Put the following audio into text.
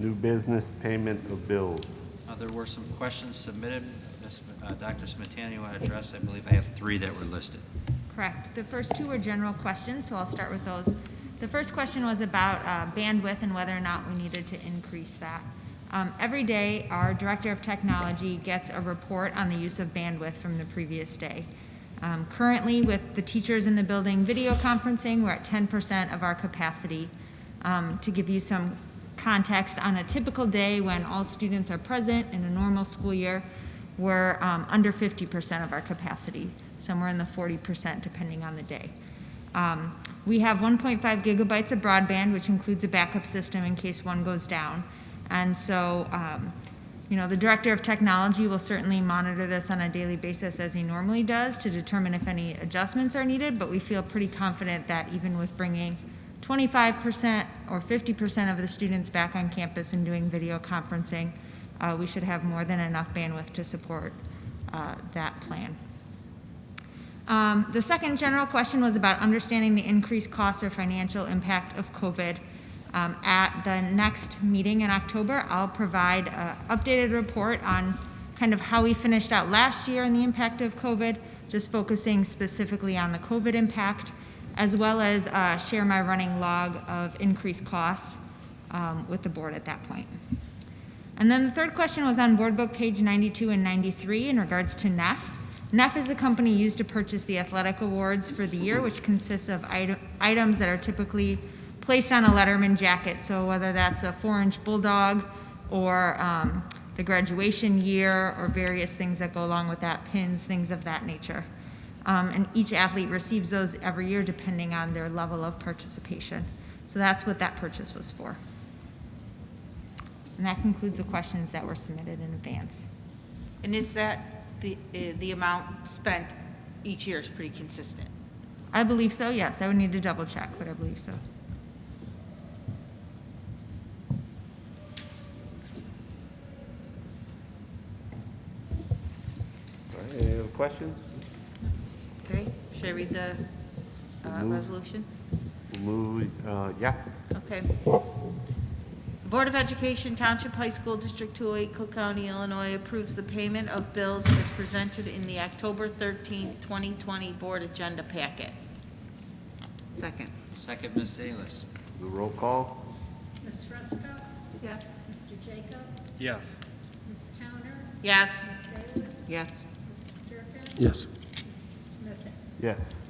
New business, payment of bills. There were some questions submitted. Dr. Smetana, you want to address? I believe I have 3 that were listed. Correct. The first 2 were general questions, so I'll start with those. The first question was about bandwidth and whether or not we needed to increase that. Every day, our Director of Technology gets a report on the use of bandwidth from the previous day. Currently, with the teachers in the building video conferencing, we're at 10% of our capacity. To give you some context, on a typical day when all students are present in a normal school year, we're under 50% of our capacity, somewhere in the 40% depending on the day. We have 1.5 gigabytes of broadband, which includes a backup system in case one goes down. And so, the Director of Technology will certainly monitor this on a daily basis as he normally does to determine if any adjustments are needed, but we feel pretty confident that even with bringing 25% or 50% of the students back on campus and doing video conferencing, we should have more than enough bandwidth to support that plan. The second general question was about understanding the increased cost or financial impact of COVID. At the next meeting in October, I'll provide an updated report on kind of how we finished out last year and the impact of COVID, just focusing specifically on the COVID impact, as well as share my running log of increased costs with the board at that point. And then the third question was on board book page 92 and 93 in regards to NEF. NEF is the company used to purchase the athletic awards for the year, which consists of items that are typically placed on a letterman jacket. So whether that's a 4-inch bulldog or the graduation year or various things that go along with that, pins, things of that nature. And each athlete receives those every year depending on their level of participation. So that's what that purchase was for. And that concludes the questions that were submitted in advance. And is that the amount spent each year is pretty consistent? I believe so, yes. I would need to double check, but I believe so. All right, any other questions? Okay, should I read the resolution? Yeah. Okay. The Board of Education, Township High School, District 208, Cook County, Illinois, approves the payment of bills as presented in the October 13, 2020 Board Agenda Packet. Second. Second, Ms. Salas. The roll call. Ms. Ruska? Yes. Mr. Jacobs? Yes. Ms. Towner? Yes. Ms. Salas? Yes. Mr. Durkin? Yes. Mr. Smith? Yes.